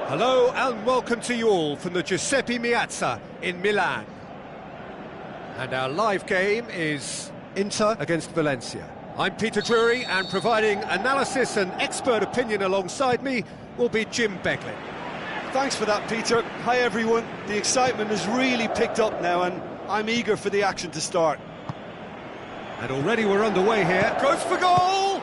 Hello and welcome to you all from the Giuseppe Meazza in Milan. And our live game is Inter against Valencia. I'm Peter Drury, and providing analysis and expert opinion alongside me will be Jim Beglin. Thanks for that, Peter. Hi everyone. The excitement has really picked up now and I'm eager for the action to start. And already we're underway here. Goes for goal!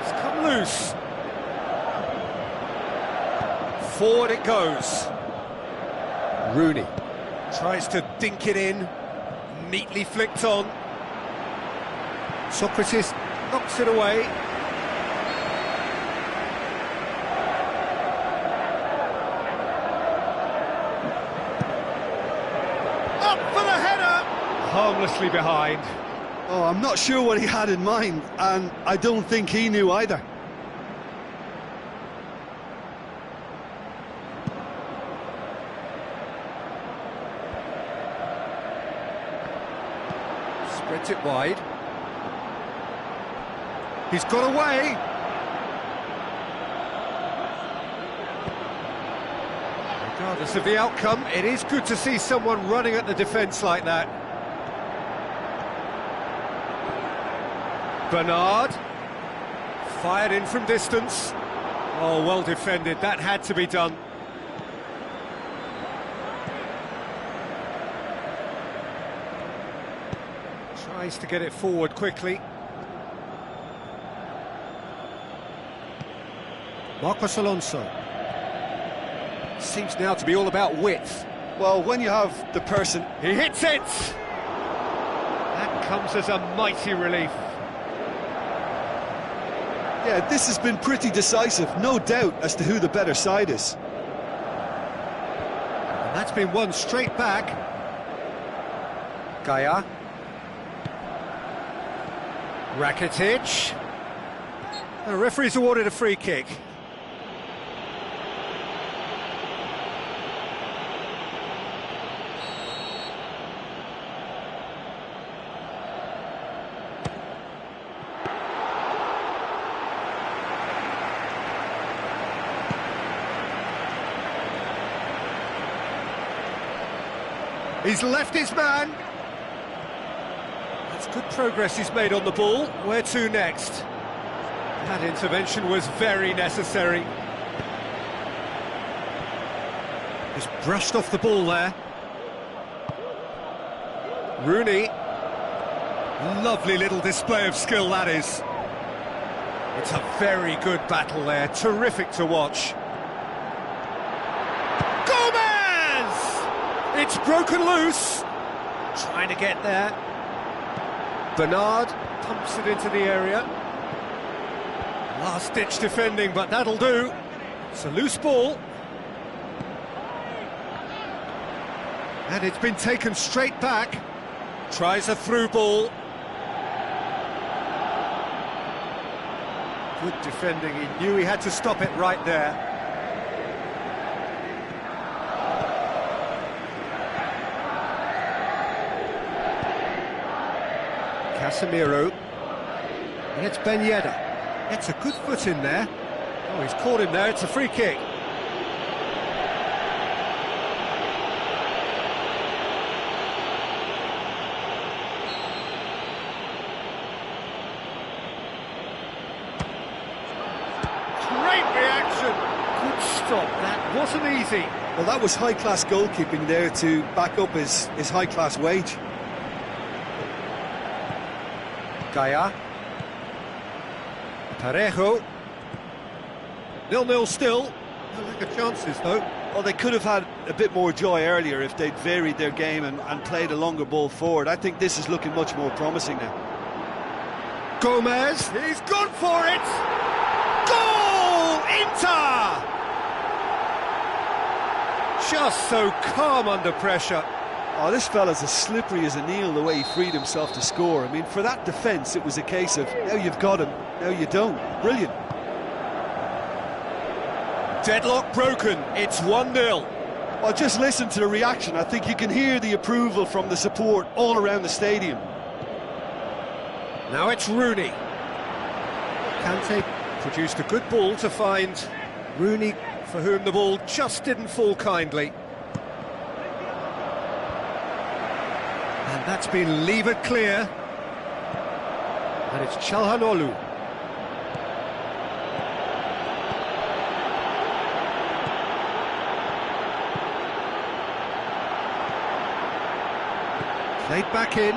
It's come loose. Forward it goes. Rooney tries to dink it in. Neatly flicked on. Socrates knocks it away. Up for the header! Harmlessly behind. Oh, I'm not sure what he had in mind, and I don't think he knew either. Spreads it wide. He's got away. Regardless of the outcome, it is good to see someone running at the defence like that. Bernard. Fired in from distance. Oh, well defended. That had to be done. Tries to get it forward quickly. Marcos Alonso. Seems now to be all about width. Well, when you have the person... He hits it! That comes as a mighty relief. Yeah, this has been pretty decisive, no doubt as to who the better side is. And that's been won straight back. Gaia. Rakitic. The referee's awarded a free kick. He's left his man. That's good progress he's made on the ball. Where to next? That intervention was very necessary. Just brushed off the ball there. Rooney. Lovely little display of skill, that is. It's a very good battle there. Terrific to watch. It's broken loose. Trying to get there. Bernard pumps it into the area. Last-ditch defending, but that'll do. It's a loose ball. And it's been taken straight back. Tries a through ball. Good defending. He knew he had to stop it right there. Casemiro, and it's Ben Yedder. It's a good foot in there. Oh, he's caught him there, it's a free kick. Great reaction, good stop, that wasn't easy. Well, that was high-class goalkeeping there to back up his high-class wage. Gaia. Parejo. 0-0 still. No lack of chances, though. Well, they could have had a bit more joy earlier if they'd varied their game and played a longer ball forward. I think this is looking much more promising now. Gomez. He's gone for it. Goal! Inter! Just so calm under pressure. Oh, this fella's as slippery as a Neil, the way he freed himself to score. I mean, for that defence, it was a case of, now you've got him, now you don't. Brilliant. Deadlock broken, it's 1-0. Well, just listen to the reaction. I think you can hear the approval from the support all around the stadium. Now it's Rooney. Kante produced a good ball to find Rooney, for whom the ball just didn't fall kindly. And that's been levered clear. And it's Çalhanoğlu. Played back in.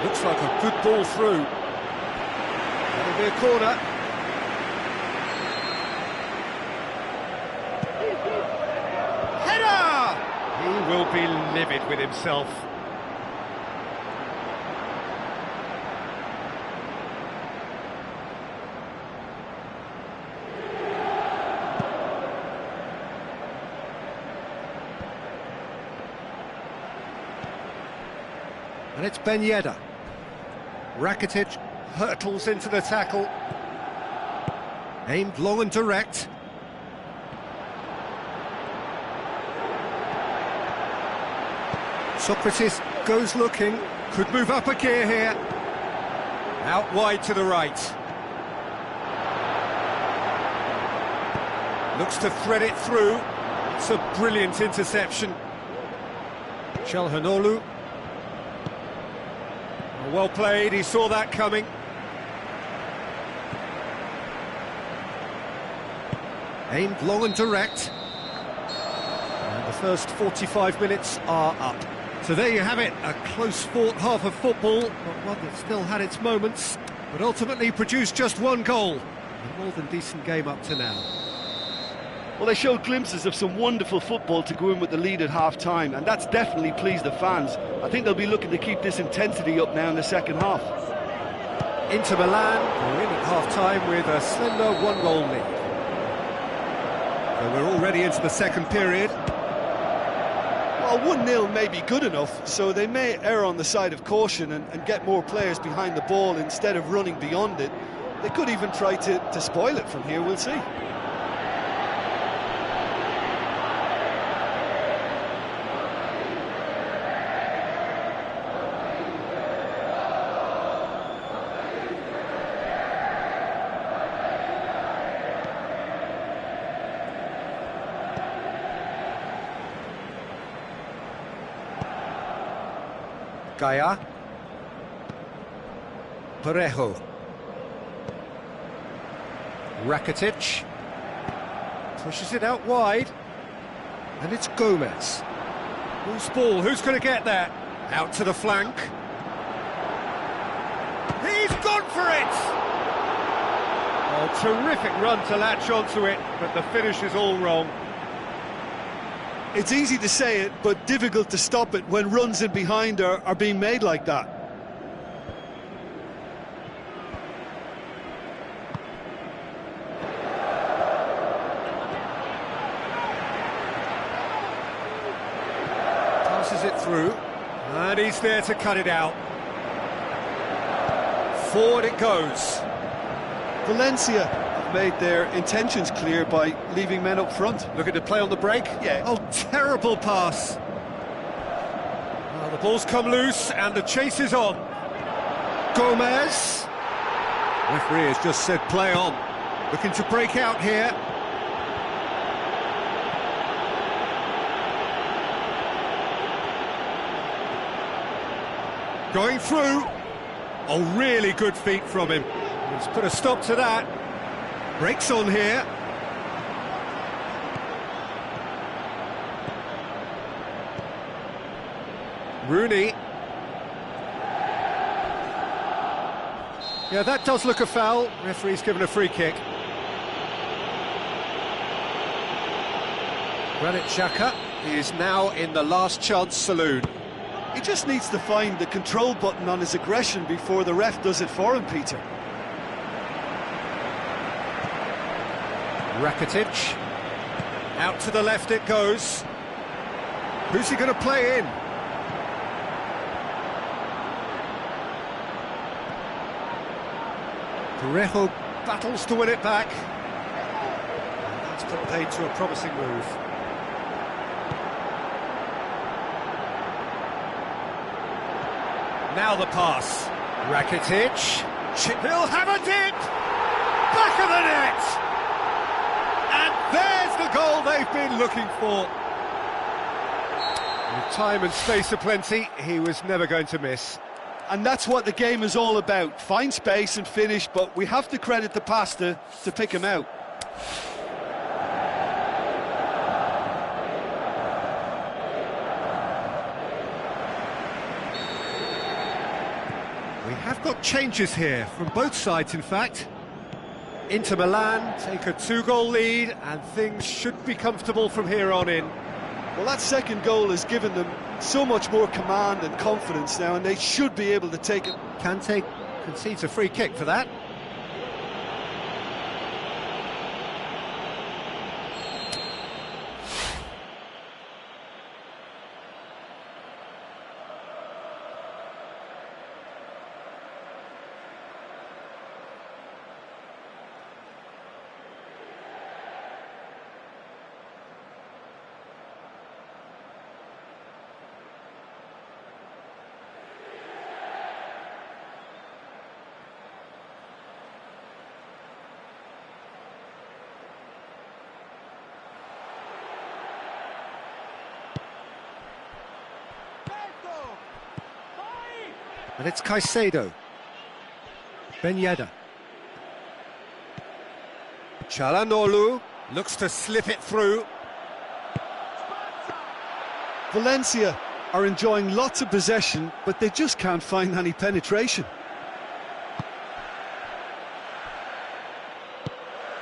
Looks like a good ball through. That'll be a corner. Header! He will be livid with himself. And it's Ben Yedder. Rakitic hurtles into the tackle. Aimed long and direct. Sokratis goes looking. Could move up a gear here. Out wide to the right. Looks to thread it through. It's a brilliant interception. Çalhanoğlu. Well played, he saw that coming. Aimed long and direct. And the first 45 minutes are up. So there you have it, a close-fought half of football, but one that still had its moments, but ultimately produced just one goal. A more than decent game up to now. Well, they showed glimpses of some wonderful football to go in with the lead at half-time, and that's definitely pleased the fans. I think they'll be looking to keep this intensity up now in the second half. Inter Milan are in at half-time with a slender one-goal lead. So we're already into the second period. Well, 1-0 may be good enough, so they may err on the side of caution and get more players behind the ball instead of running beyond it. They could even try to spoil it from here, we'll see. Gaya. Parejo. Rakitic. Pushes it out wide. And it's Gomez. Loose ball, who's going to get there? Out to the flank. He's gone for it! Oh, terrific run to latch onto it, but the finish is all wrong. It's easy to say it, but difficult to stop it when runs in behind are being made like that. Passes it through, and he's there to cut it out. Forward it goes. Valencia have made their intentions clear by leaving men up front. Looking to play on the break. Yeah. Oh, terrible pass. Well, the ball's come loose and the chase is on. Gomez. Referee has just said play on. Looking to break out here. Going through. Oh, really good feet from him. He's put a stop to that. Breaks on here. Rooney. Yeah, that does look a foul. Referee's given a free kick. Granit Xhaka is now in the last chance saloon. He just needs to find the control button on his aggression before the ref does it for him, Peter. Rakitic. Out to the left it goes. Who's he going to play in? Parejo battles to win it back. And that's put paid to a promising move. Now the pass. Rakitic, he'll have a dip! Back of the net! And there's the goal they've been looking for. With time and space aplenty, he was never going to miss. And that's what the game is all about. Find space and finish, but we have to credit the Pasta to pick him out. We have got changes here, from both sides in fact. Inter Milan take a 2-goal lead and things should be comfortable from here on in. Well, that second goal has given them so much more command and confidence now, and they should be able to take it. Kante concedes a free kick for that. And it's Caicedo. Ben Yedder. Çalhanoğlu looks to slip it through. Valencia are enjoying lots of possession, but they just can't find any penetration.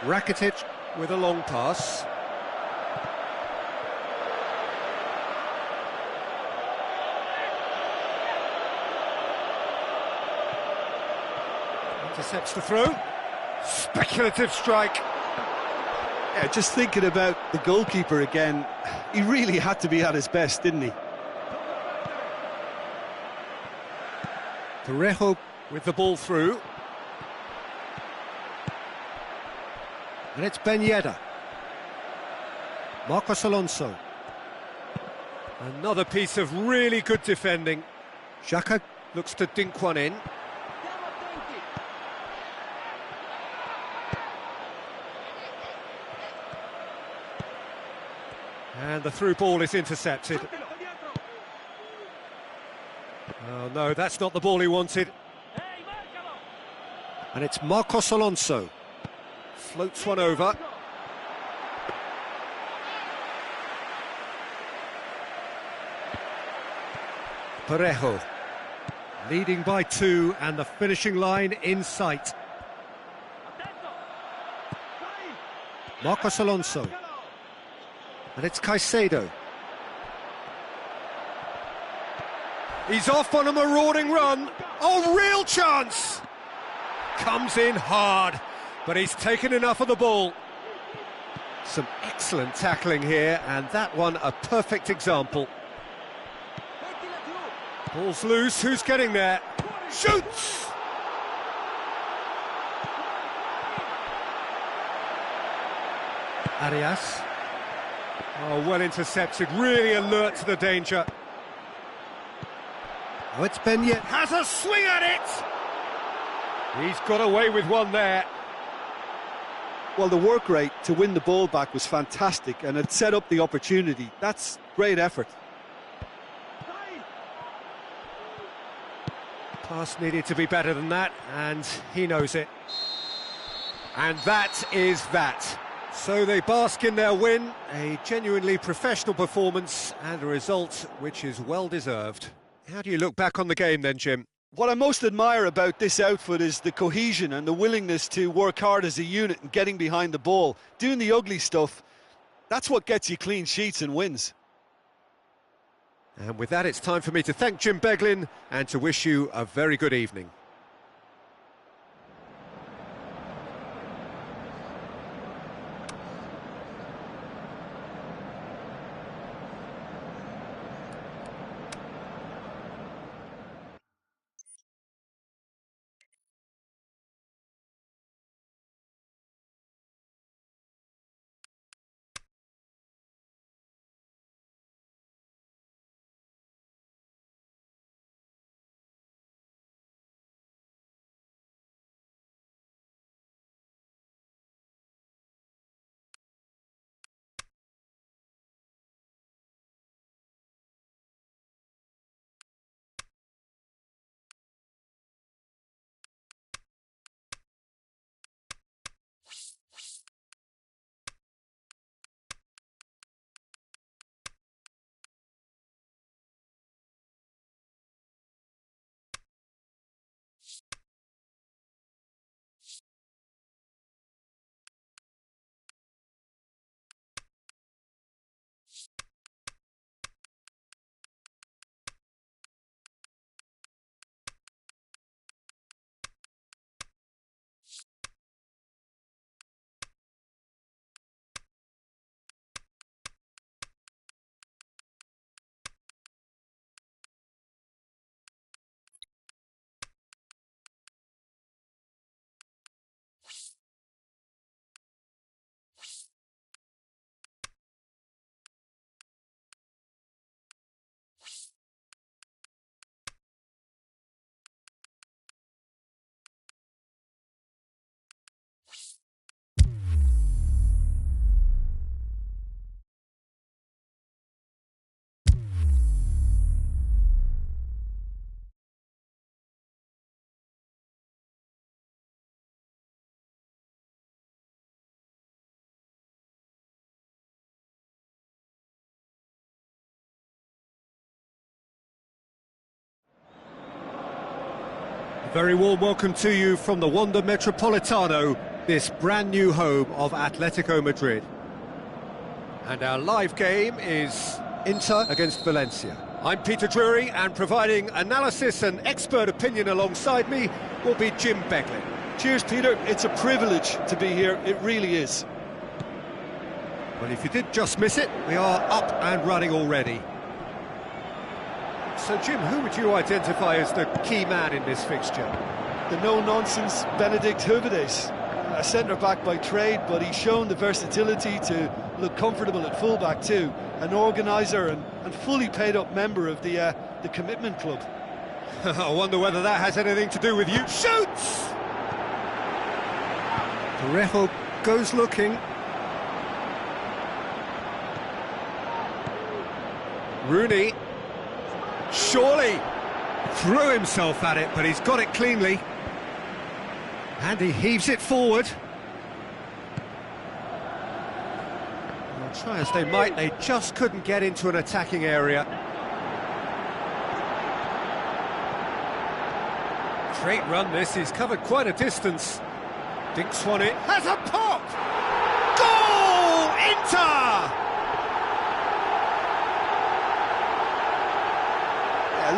Rakitic with a long pass. Intercepts the throw. Speculative strike. Yeah, just thinking about the goalkeeper again, he really had to be at his best, didn't he? Parejo with the ball through. And it's Ben Yedder. Marcos Alonso. Another piece of really good defending. Xhaka looks to dink one in. And the through ball is intercepted. Oh no, that's not the ball he wanted. And it's Marcos Alonso. Floats one over. Parejo. Leading by 2 and the finishing line in sight. Marcos Alonso. And it's Caicedo. He's off on a marauding run. Oh, real chance! Comes in hard, but he's taken enough of the ball. Some excellent tackling here, and that one a perfect example. Ball's loose, who's getting there? Shoots! Arias. Oh, well intercepted, really alert to the danger. Oh, it's Ben Yedder. Has a swing at it! He's got away with one there. Well, the work rate to win the ball back was fantastic, and it set up the opportunity. That's great effort. Pass needed to be better than that, and he knows it. And that is that. So they bask in their win, a genuinely professional performance and a result which is well deserved. How do you look back on the game then, Jim? What I most admire about this outfit is the cohesion and the willingness to work hard as a unit and getting behind the ball. Doing the ugly stuff, that's what gets you clean sheets and wins. And with that, it's time for me to thank Jim Beglin and to wish you a very good evening. very warm welcome to you from the Wanda Metropolitano, this brand new home of Atletico Madrid. And our live game is Inter against Valencia. I'm Peter Drury, and providing analysis and expert opinion alongside me will be Jim Beglin. Cheers, Peter. It's a privilege to be here. It really is. Well, if you did just miss it, we are up and running already. So, Jim, who would you identify as the key man in this fixture? The no-nonsense Benedict Höwedes. A centre-back by trade, but he's shown the versatility to look comfortable at full-back too. An organiser and fully paid-up member of the commitment club. I wonder whether that has anything to do with you. Shoots! Parejo goes looking. Rooney, surely threw himself at it, but he's got it cleanly. And he heaves it forward. Well, try as they might, they just couldn't get into an attacking area. Great run this, he's covered quite a distance. Dinks one it, has a pop! Goal! Inter!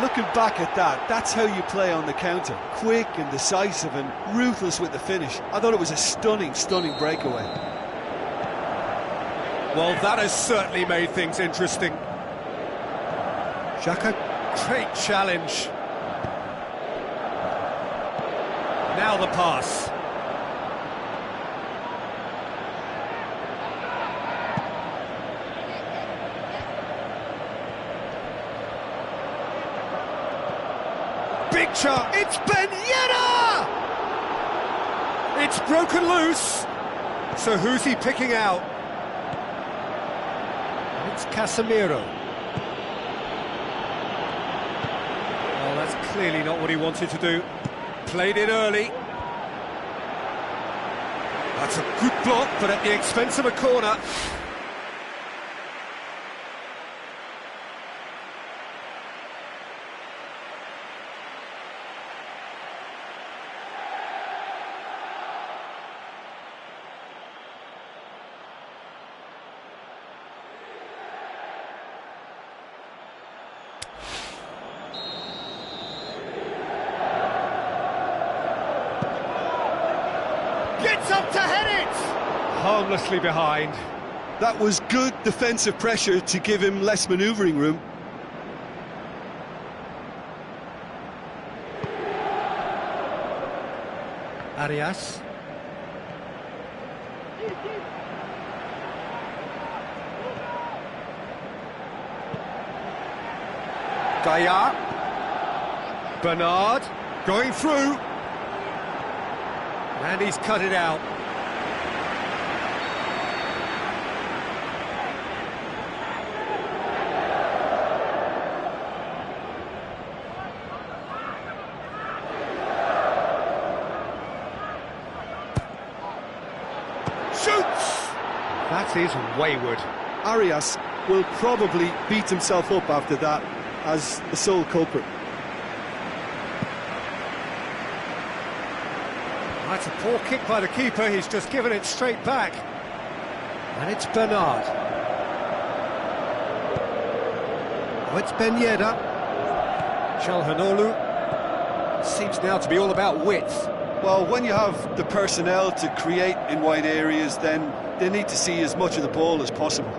Looking back at that, that's how you play on the counter. Quick and decisive and ruthless with the finish. I thought it was a stunning, stunning breakaway. Well, that has certainly made things interesting. Xhaka, great challenge. Now the pass. Big shot, it's Ben Yedder! It's broken loose. So who's he picking out? It's Casemiro. Oh, that's clearly not what he wanted to do. Played it early. That's a good block, but at the expense of a corner. Gets up to head it! Harmlessly behind. That was good defensive pressure to give him less manoeuvring room. Arias. Gaia. Bernard going through. And he's cut it out. Shoots! That is wayward. Arias will probably beat himself up after that as the sole culprit. That's a poor kick by the keeper, he's just given it straight back. And it's Bernard. Oh, it's Ben Yedder. Çalhanoğlu seems now to be all about width. Well, when you have the personnel to create in wide areas, then they need to see as much of the ball as possible.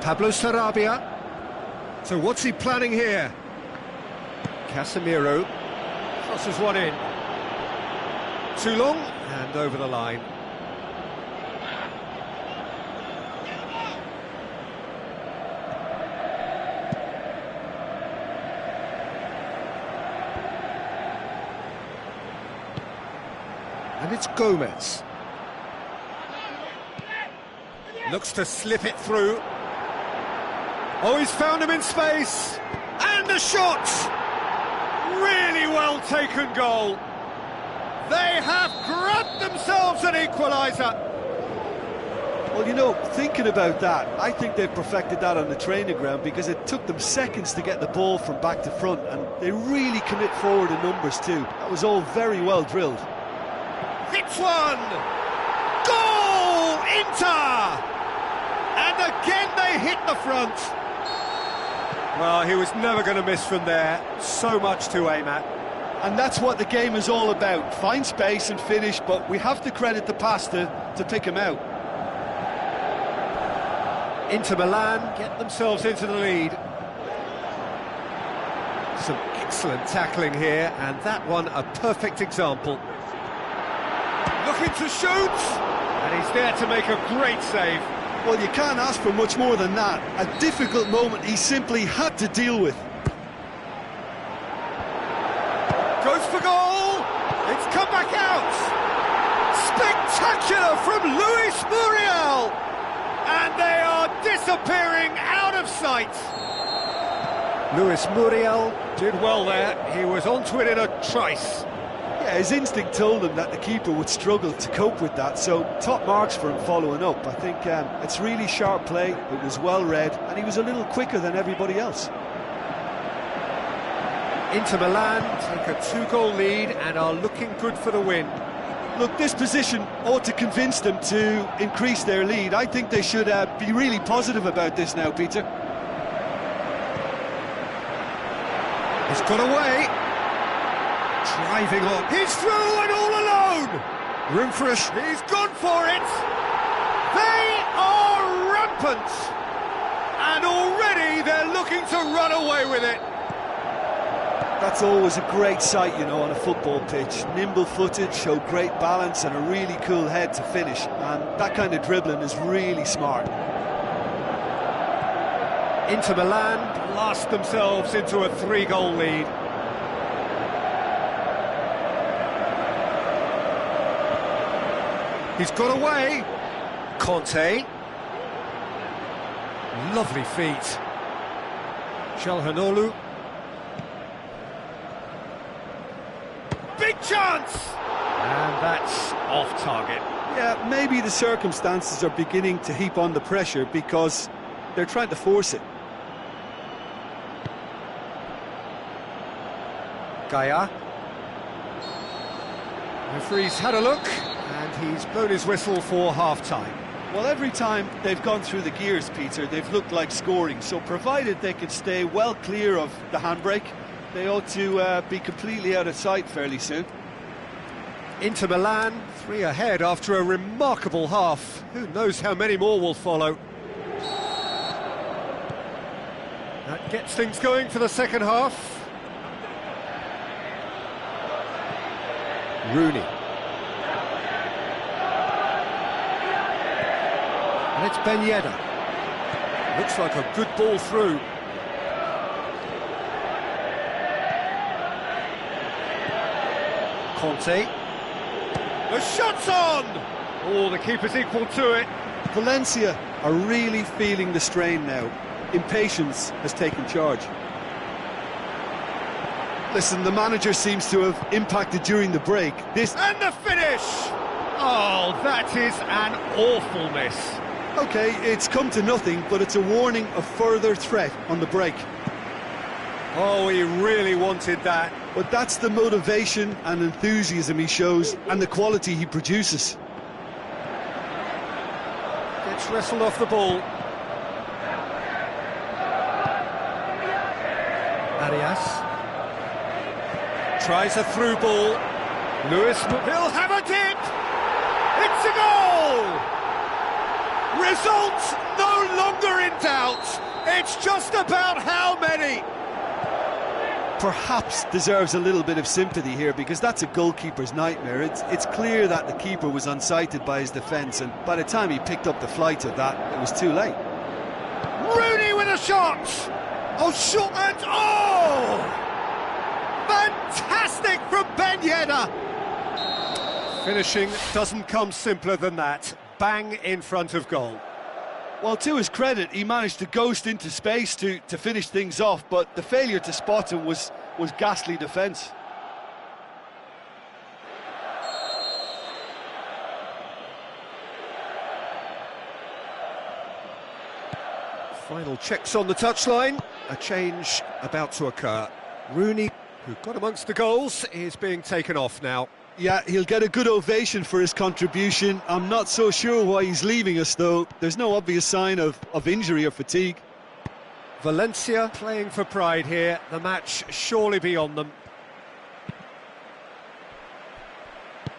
Pablo Sarabia. So what's he planning here? Casemiro crosses one in. Too long and over the line. And it's Gomez. Looks to slip it through. Oh, he's found him in space. And the shot! Really well taken goal. They have grabbed themselves an equaliser. Well, you know, thinking about that, I think they've perfected that on the training ground because it took them seconds to get the ball from back to front, and they really commit forward in numbers too. That was all very well drilled. Hits one! Goal! Inter! And again they hit the front. Well, he was never going to miss from there. So much to aim at. And that's what the game is all about. Find space and finish, but we have to credit the pass to pick him out. Inter Milan get themselves into the lead. Some excellent tackling here, and that one a perfect example. Looking to shoot, and he's there to make a great save. Well, you can't ask for much more than that. A difficult moment he simply had to deal with. Goes for goal! It's come back out! Spectacular from Luis Muriel! And they are disappearing out of sight! Luis Muriel did well there. He was onto it in a trice. Yeah, his instinct told him that the keeper would struggle to cope with that, so top marks for him following up. I think it's really sharp play, it was well read, and he was a little quicker than everybody else. Inter Milan take a 2-goal lead and are looking good for the win. Look, this position ought to convince them to increase their lead. I think they should be really positive about this now, Peter. He's got away. Driving on. He's through and all alone. Room for us. He's gone for it. They are rampant. And already they're looking to run away with it. That's always a great sight, you know, on a football pitch. Nimble-footed, show great balance and a really cool head to finish. And that kind of dribbling is really smart. Inter Milan blast themselves into a 3-goal lead. He's got away. Conte. Lovely feet. Çalhanoğlu. Big chance! And that's off target. Yeah, maybe the circumstances are beginning to heap on the pressure because they're trying to force it. Gaia. Referee's had a look, and he's blown his whistle for half-time. Well, every time they've gone through the gears, Peter, they've looked like scoring. So provided they can stay well clear of the handbrake, they ought to be completely out of sight fairly soon. Inter Milan, 3 ahead after a remarkable half. Who knows how many more will follow. That gets things going for the second half. Rooney. And it's Ben Yedder. Looks like a good ball through. Conte. The shot's on! Oh, the keeper's equal to it. Valencia are really feeling the strain now. Impatience has taken charge. Listen, the manager seems to have impacted during the break. And the finish! Oh, that is an awful miss. OK, it's come to nothing, but it's a warning of further threat on the break. Oh, he really wanted that. But that's the motivation and enthusiasm he shows and the quality he produces. Gets wrestled off the ball. Arias. Tries a through ball. Lewis, he'll have a dip! It's a goal! Results no longer in doubt. It's just about how many. Perhaps deserves a little bit of sympathy here because that's a goalkeeper's nightmare. It's clear that the keeper was unsighted by his defence, and by the time he picked up the flight of that, it was too late. Rooney with a shot! Oh, shot and oh! Fantastic from Ben Yedder! Finishing doesn't come simpler than that. Bang in front of goal. Well, to his credit, he managed to ghost into space to finish things off, but the failure to spot him was ghastly defence. Final checks on the touchline. A change about to occur. Rooney, who got amongst the goals, is being taken off now. Yeah, he'll get a good ovation for his contribution. I'm not so sure why he's leaving us, though. There's no obvious sign of injury or fatigue. Valencia playing for pride here. The match surely beyond them.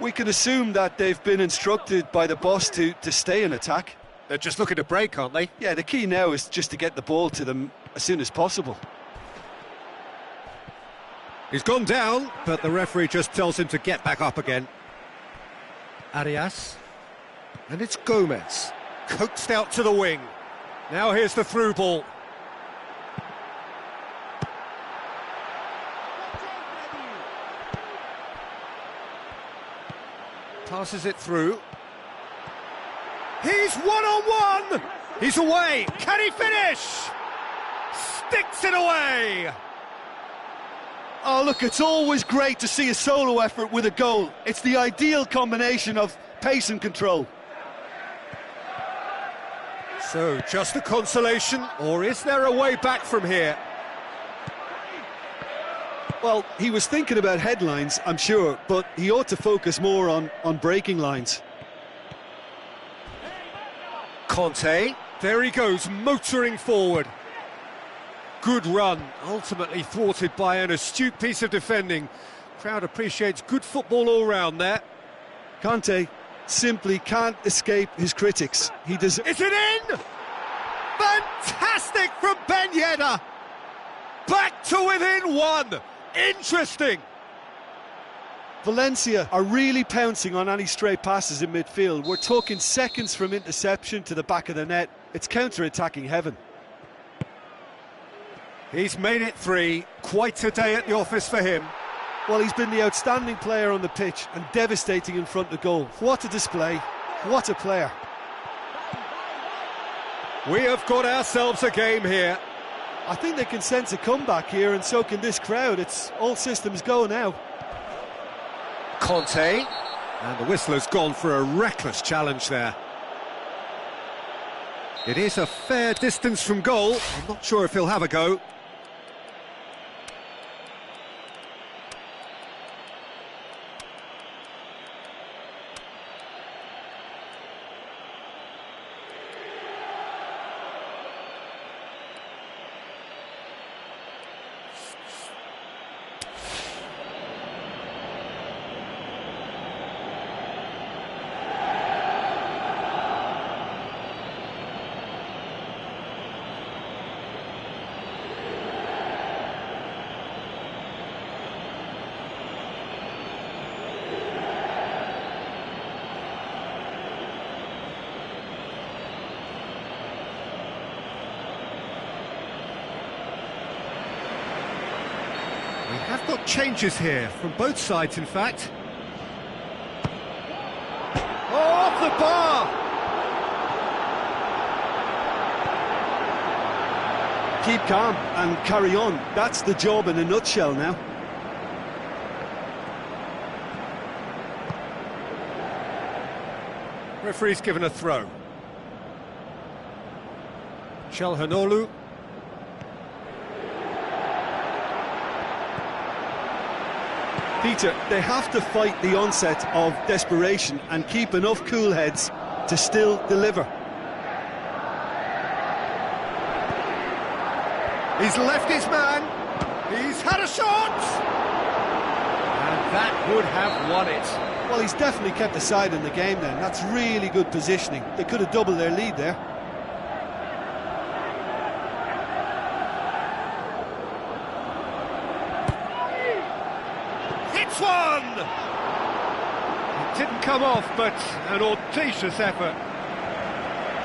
We can assume that they've been instructed by the boss to stay in attack. They're just looking to break, aren't they? Yeah, the key now is just to get the ball to them as soon as possible. He's gone down, but the referee just tells him to get back up again. Arias. And it's Gomez. Coaxed out to the wing. Now here's the through ball. Passes it through. He's one-on-one! He's away! Can he finish? Sticks it away! Oh, look, it's always great to see a solo effort with a goal. It's the ideal combination of pace and control. So, just a consolation, or is there a way back from here? Well, he was thinking about headlines, I'm sure, but he ought to focus more on breaking lines. Conte, there he goes, motoring forward. Good run, ultimately thwarted by an astute piece of defending. Crowd appreciates good football all round there. Conte simply can't escape his critics. Is it in? Fantastic from Ben Yedder! Back to within one! Interesting! Valencia are really pouncing on any stray passes in midfield. We're talking seconds from interception to the back of the net. It's counter-attacking heaven. He's made it 3. Quite a day at the office for him. Well, he's been the outstanding player on the pitch and devastating in front of goal. What a display. What a player. We have got ourselves a game here. I think they can sense a comeback here, and so can this crowd. It's all systems go now. Conte, and the whistler's gone for a reckless challenge there. It is a fair distance from goal. I'm not sure if he'll have a go. We have got changes here, from both sides in fact. Oh, off the bar! Keep calm and carry on. That's the job in a nutshell now. Referee's given a throw. Çalhanoğlu. Peter, they have to fight the onset of desperation and keep enough cool heads to still deliver. He's left his man. He's had a shot! And that would have won it. Well, he's definitely kept the side in the game then. That's really good positioning. They could have doubled their lead there. Hits one! It didn't come off, but an audacious effort.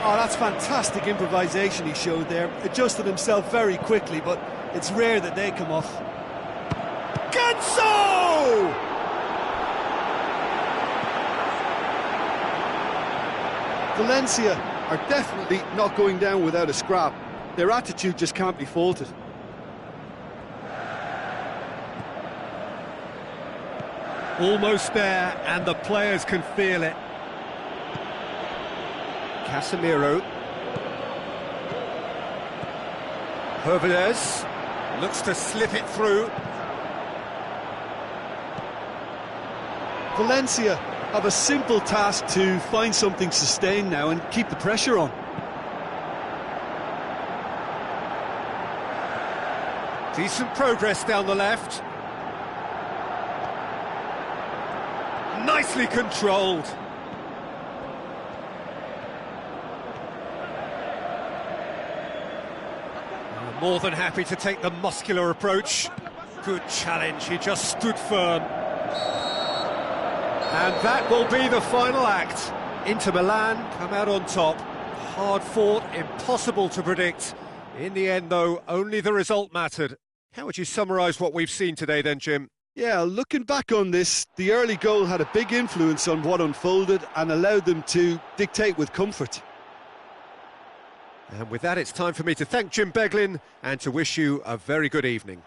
Oh, that's fantastic improvisation he showed there. Adjusted himself very quickly, but it's rare that they come off. Ganso! Valencia are definitely not going down without a scrap. Their attitude just can't be faulted. Almost there, and the players can feel it. Casemiro. Hervedez looks to slip it through. Valencia have a simple task to find something sustained now and keep the pressure on. Decent progress down the left. Nicely controlled. More than happy to take the muscular approach. Good challenge, he just stood firm. And that will be the final act. Inter Milan come out on top. Hard fought, impossible to predict. In the end, though, only the result mattered. How would you summarise what we've seen today then, Jim? Yeah, looking back on this, the early goal had a big influence on what unfolded and allowed them to dictate with comfort. And with that, it's time for me to thank Jim Beglin and to wish you a very good evening.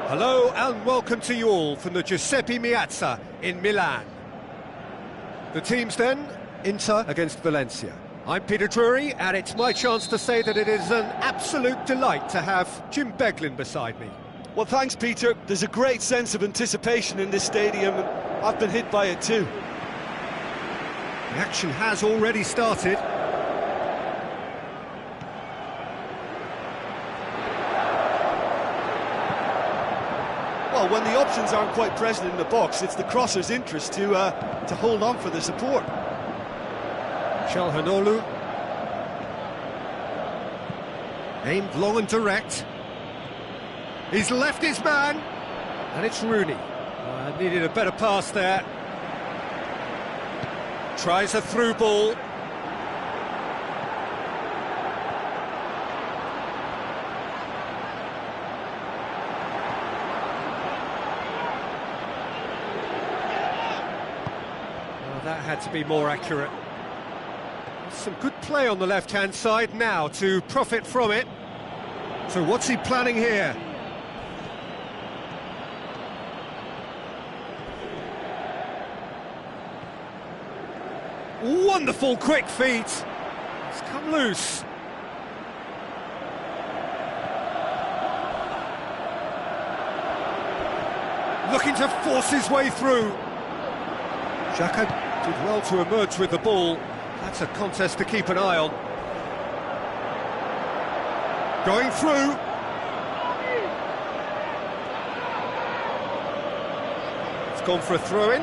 Hello and welcome to you all from the Giuseppe Meazza in Milan. The teams then, Inter against Valencia. I'm Peter Drury, and it's my chance to say that it is an absolute delight to have Jim Beglin beside me. Well, thanks, Peter. There's a great sense of anticipation in this stadium, and I've been hit by it too. The action has already started. Well, when the options aren't quite present in the box, it's the crosser's interest to hold on for the support. Çalhanoğlu. Aimed long and direct. He's left his man, and it's Rooney. Needed a better pass there. Tries a through ball. had to be more accurate. Some good play on the left-hand side now to profit from it. So what's he planning here? Wonderful quick feet. It's come loose. Looking to force his way through. Xhaka did well to emerge with the ball. That's a contest to keep an eye on. Going through. It's gone for a throw-in.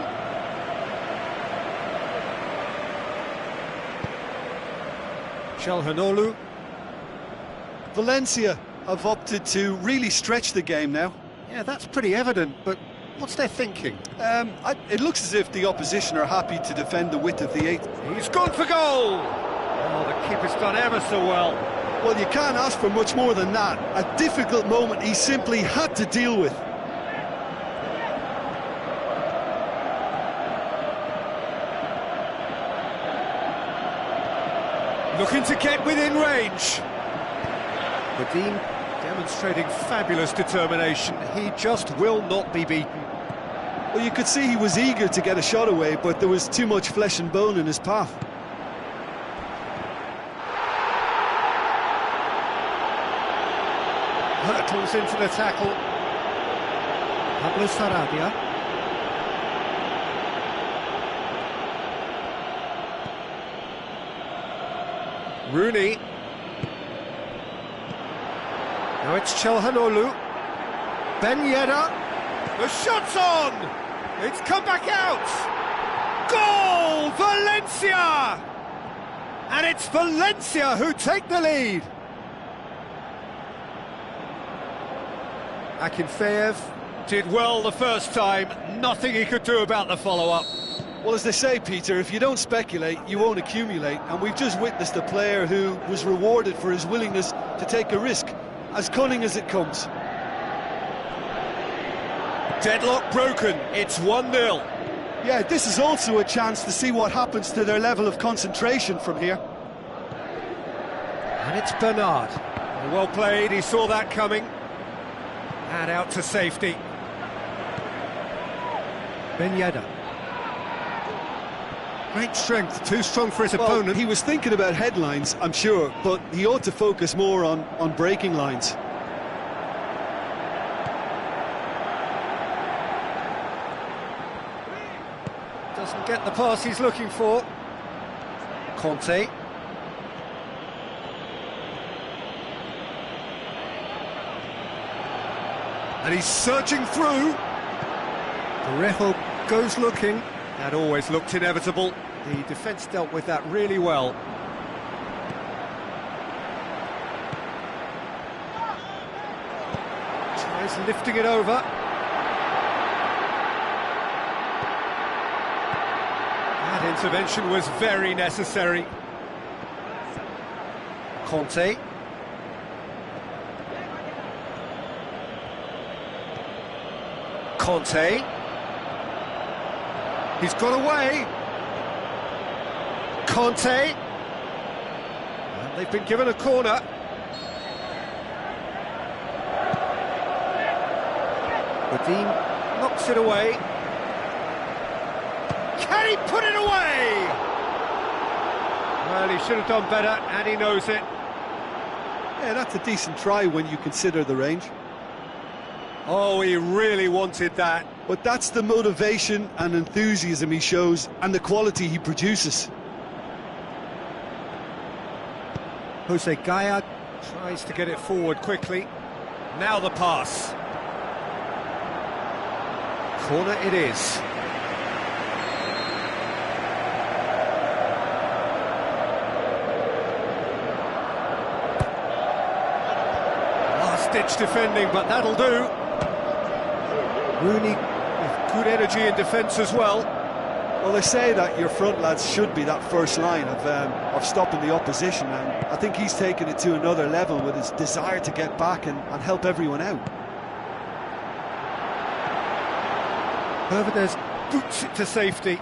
Calhanoglu. Valencia have opted to really stretch the game now. Yeah, that's pretty evident, but what's their thinking? It looks as if the opposition are happy to defend the width of the 8. He's gone for goal! Oh, the keeper's done ever so well. Well, you can't ask for much more than that. A difficult moment he simply had to deal with. Looking to get within range. Vadim demonstrating fabulous determination. He just will not be beaten. Well, you could see he was eager to get a shot away, but there was too much flesh and bone in his path. Hurtles into the tackle. Pablo Sarabia. Rooney. Now it's Calhanoglu. Ben Yedder. The shot's on! It's come back out! Goal! Valencia! And it's Valencia who take the lead. Akinfeev did well the first time. Nothing he could do about the follow-up. Well, as they say, Peter, if you don't speculate, you won't accumulate. And we've just witnessed a player who was rewarded for his willingness to take a risk, as cunning as it comes. Deadlock broken, it's 1-0. Yeah, this is also a chance to see what happens to their level of concentration from here. And it's Bernard. Well played, he saw that coming. And out to safety. Ben Yedder. Great strength, too strong for his opponent. He was thinking about headlines, I'm sure, but he ought to focus more on breaking lines. Doesn't get the pass he's looking for. Conte. And he's surging through. Parejo goes looking. That always looked inevitable. The defence dealt with that really well. Tries lifting it over. That intervention was very necessary. Conte. Conte. He's got away. Conte. And they've been given a corner. Vadim knocks it away. Can he put it away? Well, he should have done better, and he knows it. Yeah, that's a decent try when you consider the range. Oh, he really wanted that. But that's the motivation and enthusiasm he shows, and the quality he produces. Jose Gaya tries to get it forward quickly. Now the pass. Corner it is. Last-ditch defending, but that'll do. Rooney with good energy in defence as well. Well, they say that your front lads should be that first line of stopping the opposition, and I think he's taken it to another level with his desire to get back and help everyone out. Hervedez boots it to safety.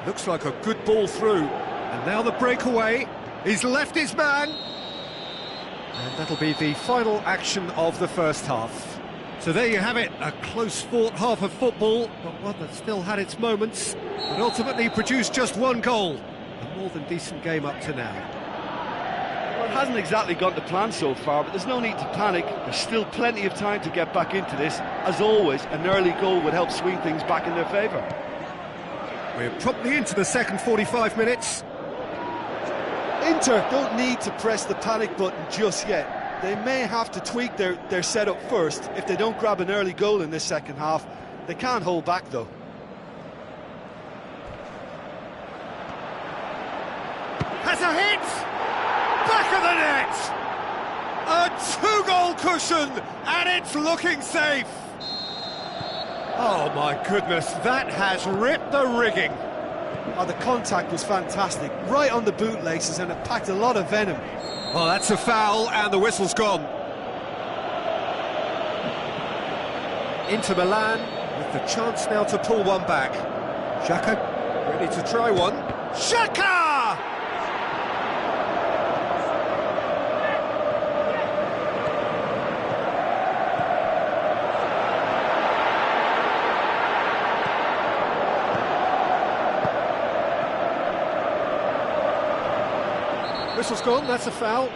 Looks like a good ball through. And now the breakaway. He's left his man. And that'll be the final action of the first half. So there you have it, a close-fought half of football, but one that still had its moments, but ultimately produced just one goal. A more than decent game up to now. Well, it hasn't exactly gone to plan so far, but there's no need to panic. There's still plenty of time to get back into this. As always, an early goal would help swing things back in their favour. We're promptly into the second 45 minutes. Inter don't need to press the panic button just yet. They may have to tweak their setup first. If they don't grab an early goal in this second half, they can't hold back though. Has a hit! Back of the net! A two-goal cushion, and it's looking safe! Oh my goodness, that has ripped the rigging. Oh, the contact was fantastic, right on the bootlaces, and it packed a lot of venom. Well, that's a foul, and the whistle's gone. Inter Milan with the chance now to pull one back. Xhaka ready to try one. Xhaka! Whistle's gone, that's a foul.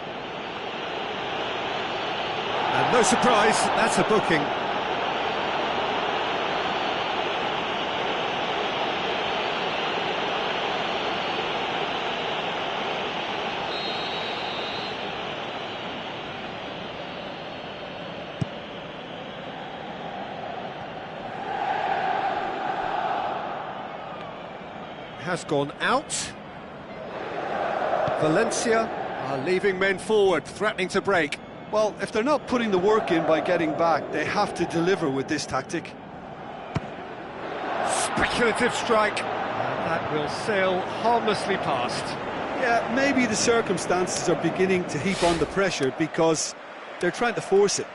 And no surprise, that's a booking. Has gone out. Valencia are leaving men forward, threatening to break. Well, if they're not putting the work in by getting back, they have to deliver with this tactic. Speculative strike. And that will sail harmlessly past. Yeah, maybe the circumstances are beginning to heap on the pressure because they're trying to force it.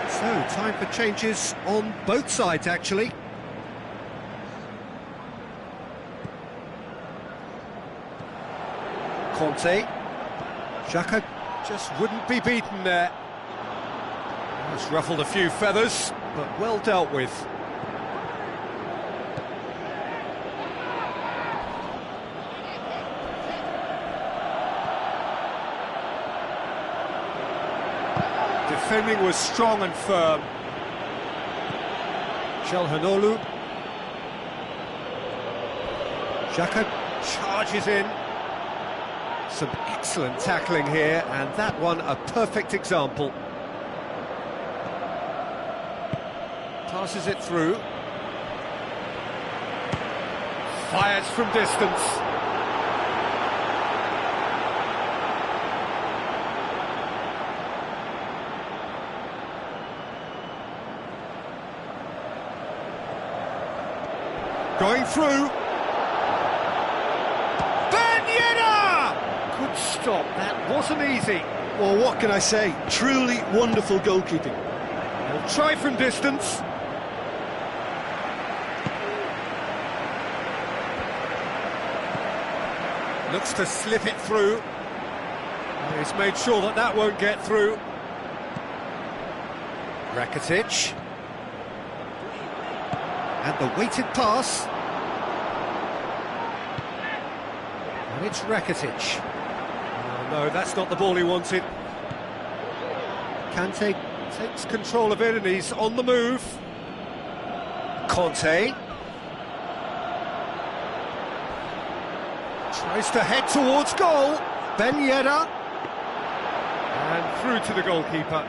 So, time for changes on both sides, actually. Conte. Xhaka just wouldn't be beaten there. It's ruffled a few feathers, but well dealt with. Defending was strong and firm. Calhanoglu. Xhaka charges in. Some excellent tackling here, and that one a perfect example. Passes it through. Fires from distance. Going through. Ben Yedder! Good stop, that wasn't easy. Well, what can I say? Truly wonderful goalkeeping. He'll try from distance. Looks to slip it through. He's made sure that that won't get through. Rakitic. And the weighted pass. And it's Rakitic. Oh, no, that's not the ball he wanted. Kante takes control of it and he's on the move. Conte. Tries to head towards goal. Ben Yedder. And through to the goalkeeper.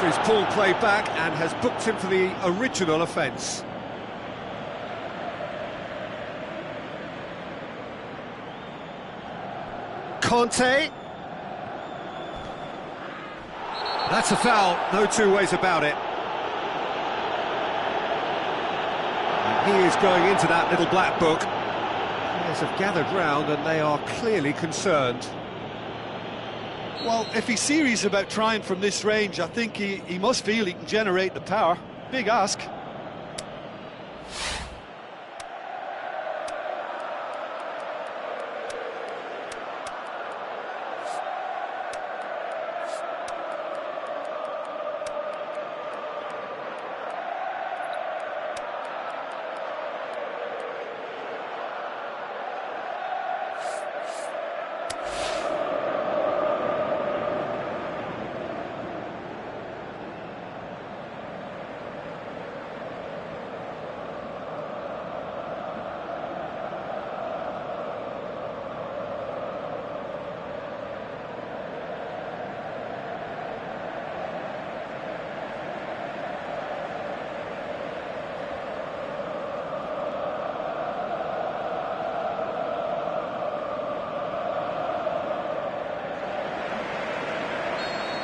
He's pulled play back and has booked him for the original offence. Conte. That's a foul, no two ways about it. And he is going into that little black book. Players have gathered round and they are clearly concerned. Well, if he's serious about trying from this range, I think he must feel he can generate the power. Big ask.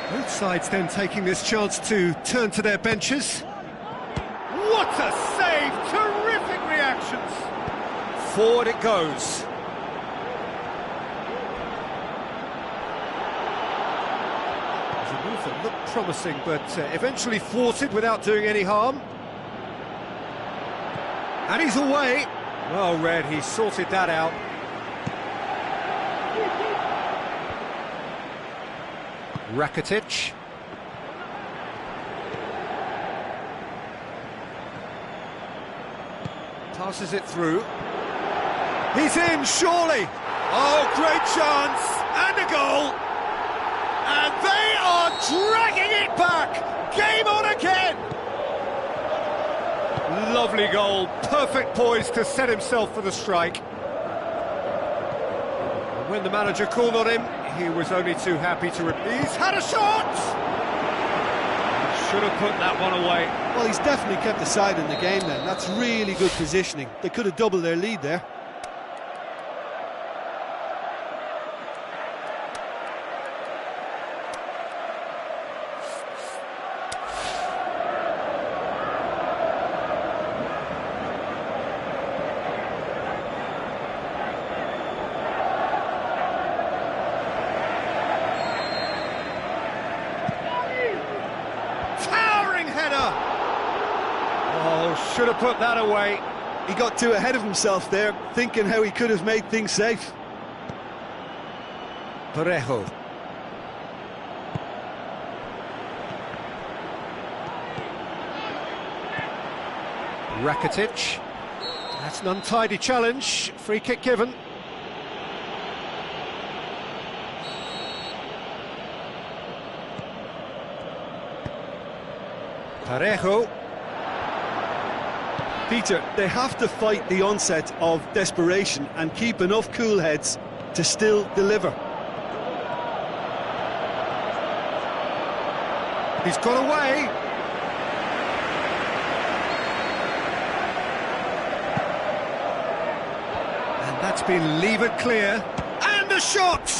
Both sides then taking this chance to turn to their benches. What a save! Terrific reactions! Forward it goes. It was a move that looked promising, but eventually thwarted without doing any harm. And he's away. Well read, he sorted that out. Rakitic. Passes it through. He's in, surely! Oh, great chance! And a goal! And they are dragging it back! Game on again! Lovely goal, perfect poise to set himself for the strike. And when the manager called on him, he was only too happy to... He's had a shot! Should have put that one away. Well, he's definitely kept the side in the game then. That's really good positioning. They could have doubled their lead there. Oh, should have put that away. He got too ahead of himself there, thinking how he could have made things safe. Parejo. Rakitic. That's an untidy challenge. Free kick given. Parejo. Peter, they have to fight the onset of desperation and keep enough cool heads to still deliver. He's got away. And that's been levered clear. And a shot!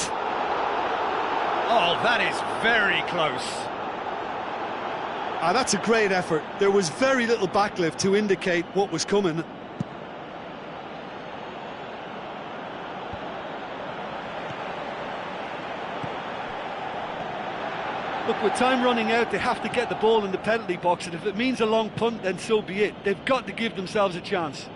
Oh, that is very close. Ah, that's a great effort. There was very little backlift to indicate what was coming. Look, with time running out, they have to get the ball in the penalty box, and if it means a long punt, then so be it. They've got to give themselves a chance.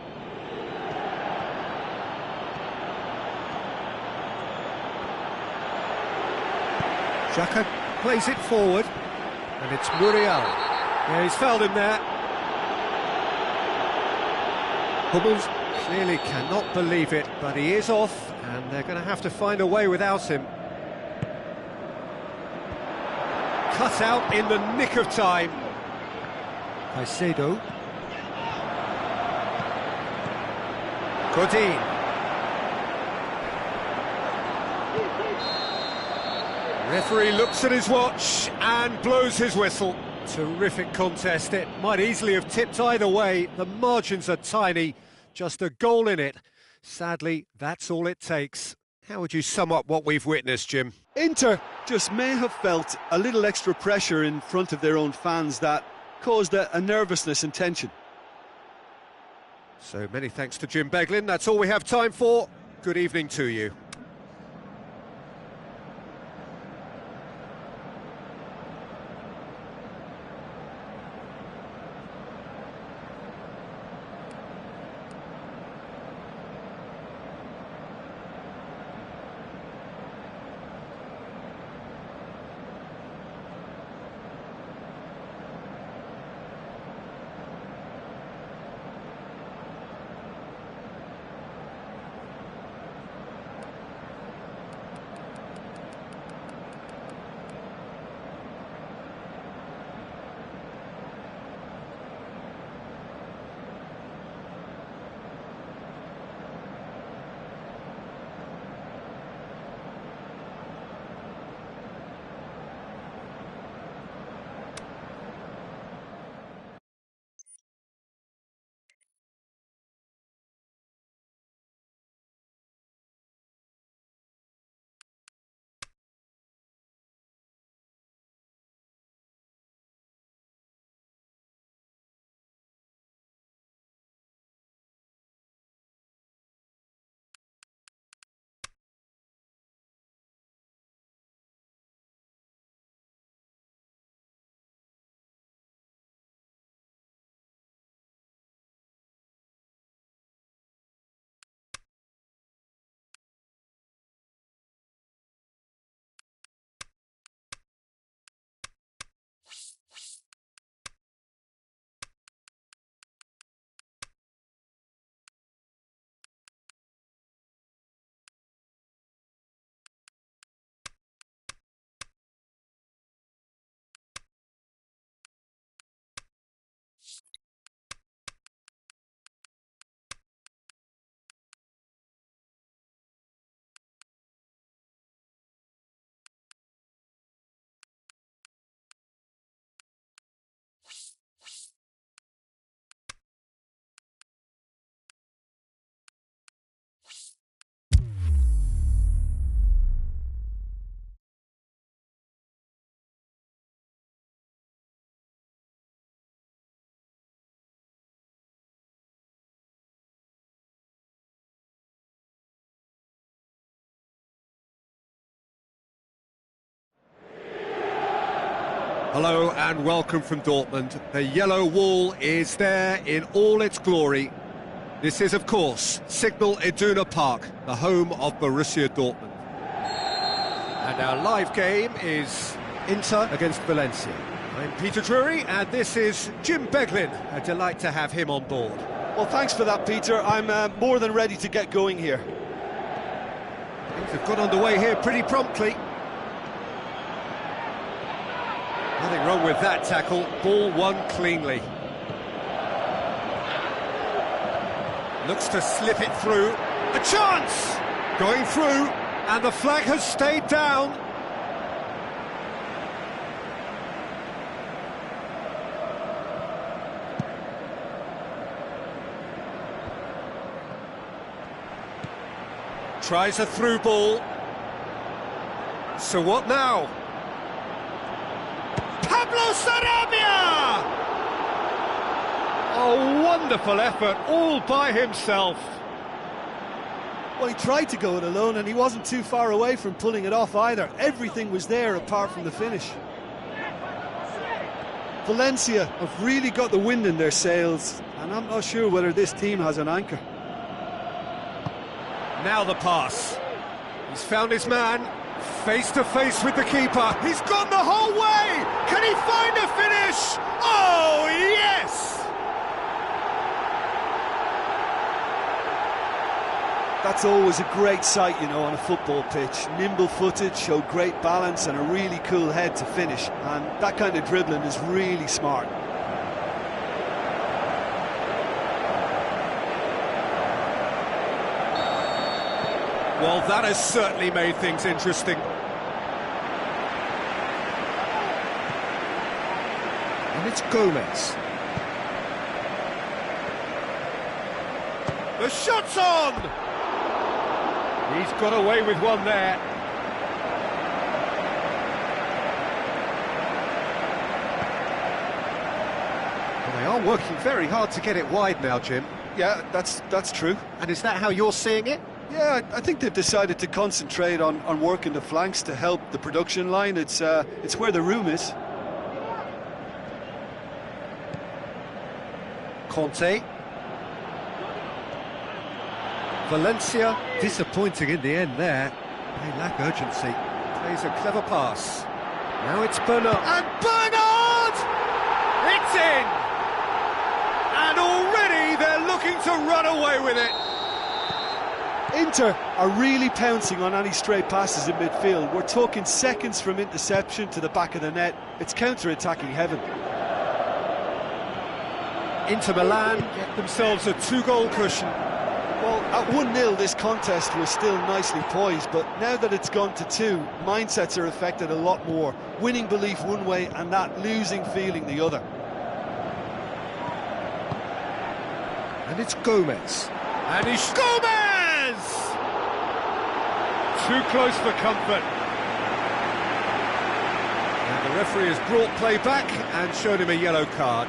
Xhaka plays it forward. And it's Muriel. Yeah, he's fouled him there. Hummels clearly cannot believe it, but he is off, and they're going to have to find a way without him. Cut out in the nick of time. Caicedo. Godin. Referee looks at his watch and blows his whistle. Terrific contest. It might easily have tipped either way. The margins are tiny. Just a goal in it. Sadly, that's all it takes. How would you sum up what we've witnessed, Jim? Inter just may have felt a little extra pressure in front of their own fans that caused a nervousness and tension. So many thanks to Jim Beglin. That's all we have time for. Good evening to you. Hello and welcome from Dortmund. The yellow wall is there in all its glory. This is, of course, Signal Iduna Park, the home of Borussia Dortmund. And our live game is Inter against Valencia. I'm Peter Drury, and this is Jim Beglin. A delight to have him on board. Well, thanks for that, Peter. I'm more than ready to get going here. Things have got underway here pretty promptly. Nothing wrong with that tackle, ball won cleanly. Looks to slip it through, a chance! Going through, and the flag has stayed down. Tries a through ball. So what now? Pablo Sarabia! A wonderful effort, all by himself. Well, he tried to go it alone and he wasn't too far away from pulling it off either. Everything was there apart from the finish. Valencia have really got the wind in their sails, and I'm not sure whether this team has an anchor. Now the pass. He's found his man. Face to face with the keeper. He's gone the whole way. Can he find a finish? Oh, yes! That's always a great sight, you know, on a football pitch. Nimble-footed, showed great balance and a really cool head to finish. And that kind of dribbling is really smart. Well, that has certainly made things interesting. And it's Gomez. The shot's on! He's got away with one there. Well, they are working very hard to get it wide now, Jim. Yeah, that's true. And is that how you're seeing it? Yeah, I think they've decided to concentrate on working the flanks to help the production line. It's where the room is. Conte. Valencia disappointing in the end there. They lack urgency. Plays a clever pass. Now it's Bernard. And Bernard! It's in! And already they're looking to run away with it. Inter are really pouncing on any stray passes in midfield. We're talking seconds from interception to the back of the net. It's counter-attacking heaven. Inter Milan get themselves a 2-goal cushion. Well, at 1-0 this contest was still nicely poised, but now that it's gone to 2, mindsets are affected a lot more. Winning belief one way and that losing feeling the other. And it's Gomez. And it's Gomez! Too close for comfort. And the referee has brought play back and shown him a yellow card.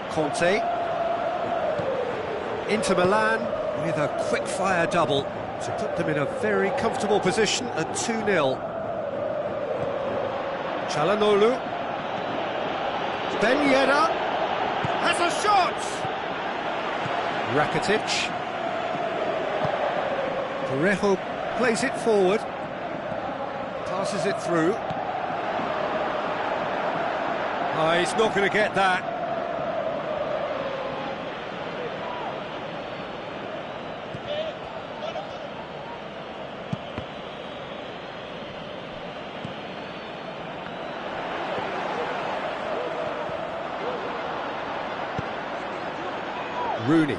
Conte. Inter Milan with a quick-fire double to put them in a very comfortable position at 2-0. Çalhanoğlu. Ben Yedder has a shot! Rakitic. Parejo plays it forward. Passes it through. Oh, he's not going to get that. Rooney.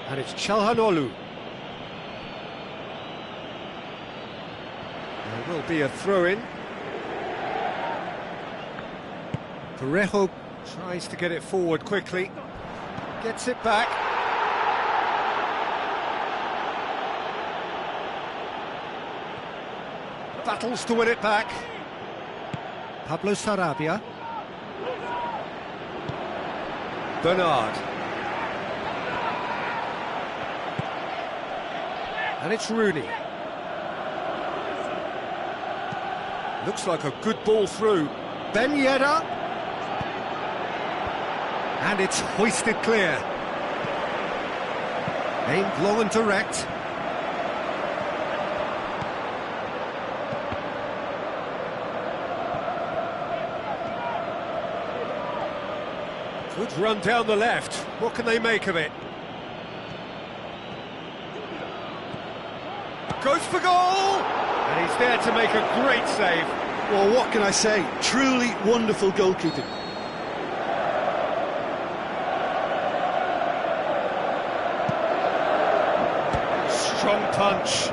And it's Çalhanoğlu. There will be a throw-in. Parejo tries to get it forward quickly. Gets it back. Battles to win it back. Pablo Sarabia. Bernard. And it's Rooney. Looks like a good ball through. Ben Yedder. And it's hoisted clear. Aimed long and direct. Good run down the left. What can they make of it? Goes for goal! And he's there to make a great save. Well, what can I say? Truly wonderful goalkeeping. Strong punch.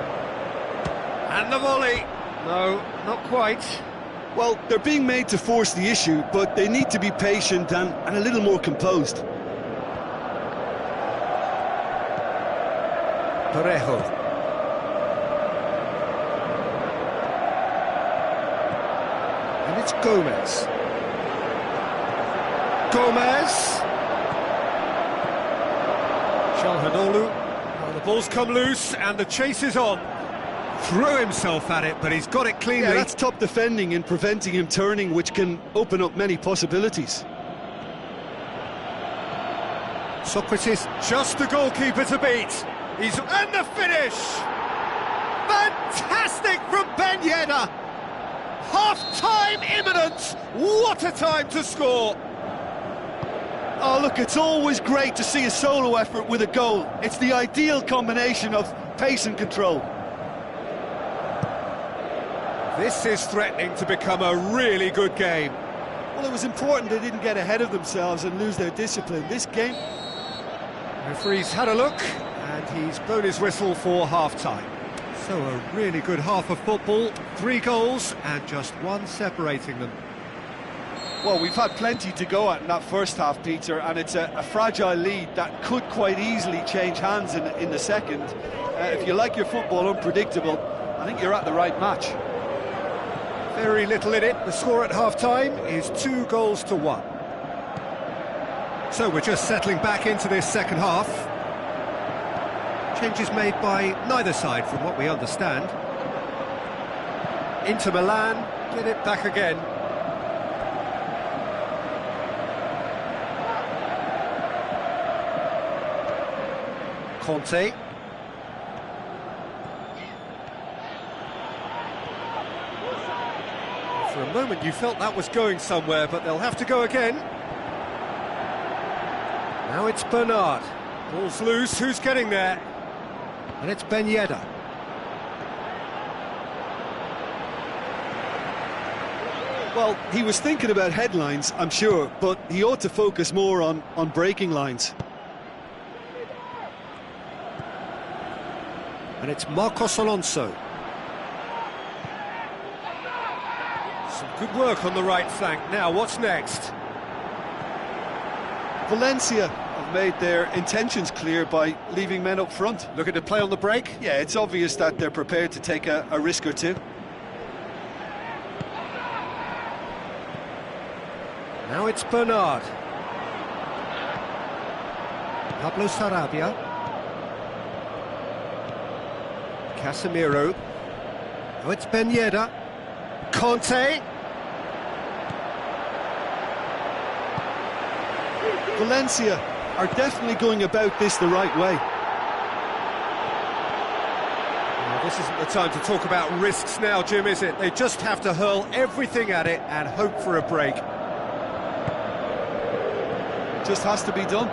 And the volley. No, not quite. Well, they're being made to force the issue, but they need to be patient and a little more composed. Parejo. And it's Gomez. Gomez. Çalhanoğlu. Oh, the ball's come loose and the chase is on. Threw himself at it, but he's got it cleanly. Yeah, that's top defending and preventing him turning, which can open up many possibilities. Socrates, just the goalkeeper to beat. And the finish! Fantastic from Ben Yedder! Half-time imminent! What a time to score! Oh, look, it's always great to see a solo effort with a goal. It's the ideal combination of pace and control. This is threatening to become a really good game. Well, it was important they didn't get ahead of themselves and lose their discipline. This game... The referee's had a look, and he's blown his whistle for half-time. So a really good half of football, 3 goals, and just one separating them. Well, we've had plenty to go at in that first half, Peter, and it's a fragile lead that could quite easily change hands in the second. If you like your football unpredictable, I think you're at the right match. Very little in it. The score at half-time is 2-1. So we're just settling back into this second half. Changes made by neither side from what we understand. Inter Milan get it back again. Conte. For a moment you felt that was going somewhere, but they'll have to go again. Now it's Bernard. Ball's loose, who's getting there? And it's Ben Yedder. Well, he was thinking about headlines, I'm sure, but he ought to focus more on breaking lines. And it's Marcos Alonso. Some good work on the right flank. Now, what's next? Valencia have made their intentions clear by leaving men up front. Looking to play on the break? Yeah, it's obvious that they're prepared to take a risk or two. Now it's Bernard. Pablo Sarabia. Casemiro. Oh, it's Ben Yedder. Conte. Valencia are definitely going about this the right way. Well, this isn't the time to talk about risks now, Jim, is it? They just have to hurl everything at it and hope for a break. Just has to be done.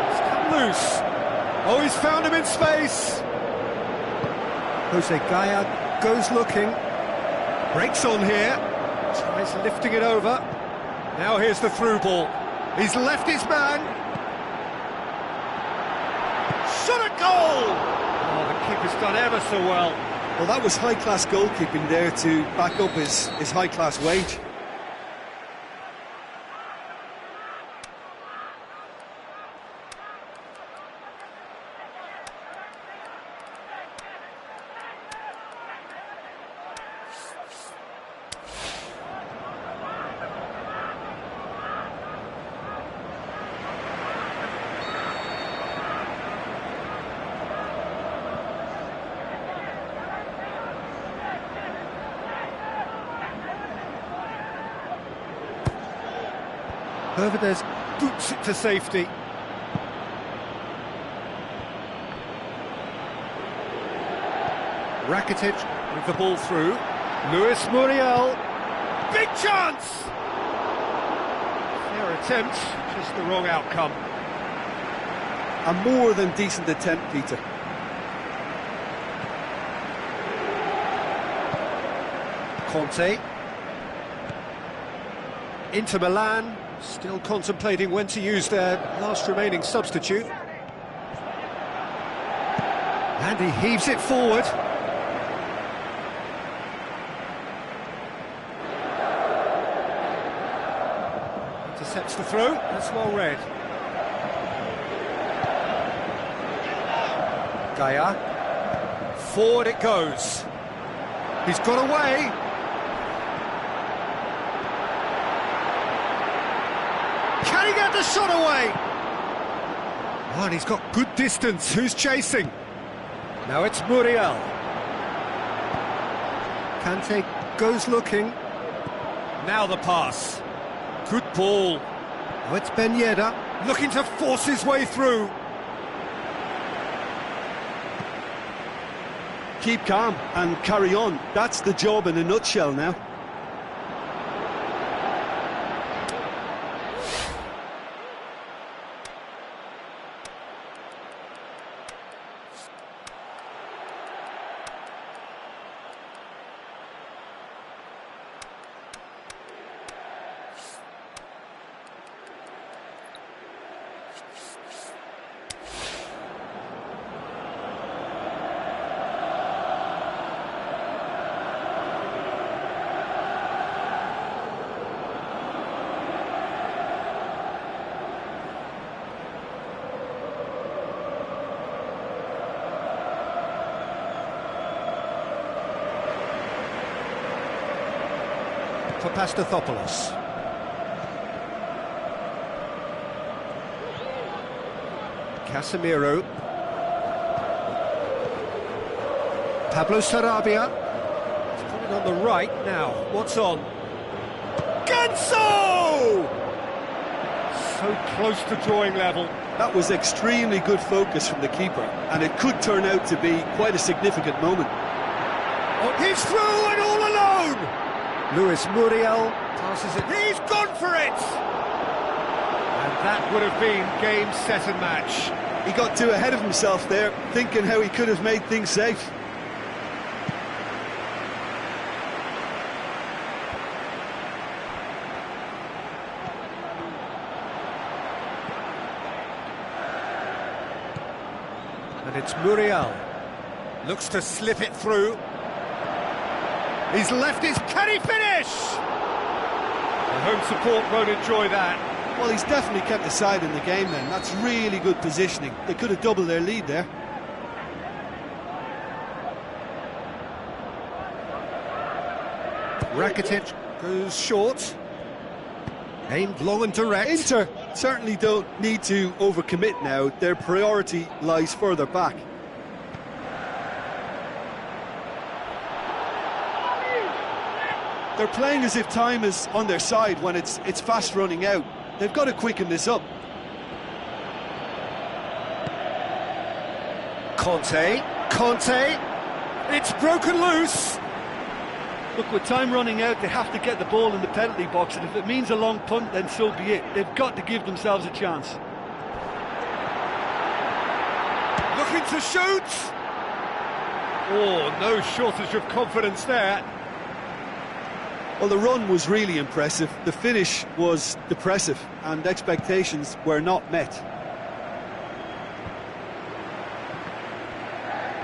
It's come loose. Oh, he's found him in space. Jose Gaya goes looking. Breaks on here. Tries lifting it over. Now here's the through ball. He's left his man. Shot a goal! Oh, the keeper's done ever so well. Well, that was high-class goalkeeping there to back up his high-class wage. Hervedez boots it to safety. Rakitic with the ball through. Luis Muriel. Big chance! Fair attempt, just the wrong outcome. A more than decent attempt, Peter. Conte. Inter Milan. Still contemplating when to use their last remaining substitute. And he heaves it forward. Intercepts the throw, that's well read. Gaya. Forward it goes. He's got away. Can he get the shot away? Oh, and he's got good distance. Who's chasing? Now it's Muriel. Kante goes looking. Now the pass. Good ball. Oh, it's Ben Yedder looking to force his way through. Keep calm and carry on. That's the job in a nutshell now. Papastathopoulos. Casemiro. Pablo Sarabia. He's put it on the right now. What's on? Ganso! So close to drawing level. That was extremely good focus from the keeper, and it could turn out to be quite a significant moment. Oh, he's through and all alone! Luis Muriel passes it. He's gone for it! And that would have been game, set and match. He got too ahead of himself there, thinking how he could have made things safe. And it's Muriel. Looks to slip it through. He's left his... Can he finish? The home support won't enjoy that. Well, he's definitely kept the side in the game then. That's really good positioning. They could have doubled their lead there. Rakitic goes short. Aimed long and direct. Inter certainly don't need to overcommit now. Their priority lies further back. They're playing as if time is on their side when it's fast running out. They've got to quicken this up. Conte, it's broken loose. Look, with time running out, they have to get the ball in the penalty box, and if it means a long punt, then so be it. They've got to give themselves a chance. Looking to shoot. Oh, no shortage of confidence there. Well, the run was really impressive. The finish was depressive, and expectations were not met.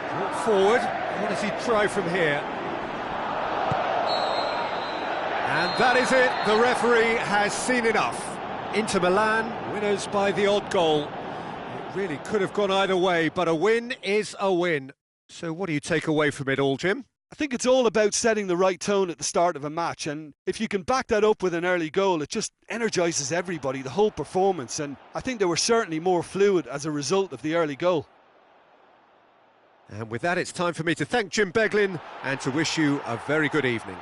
Brought forward. What does he try from here? And that is it. The referee has seen enough. Inter Milan, winners by the odd goal. It really could have gone either way, but a win is a win. So what do you take away from it all, Jim? I think it's all about setting the right tone at the start of a match, and if you can back that up with an early goal, it just energises everybody, the whole performance, and I think they were certainly more fluid as a result of the early goal. And with that, it's time for me to thank Jim Beglin and to wish you a very good evening.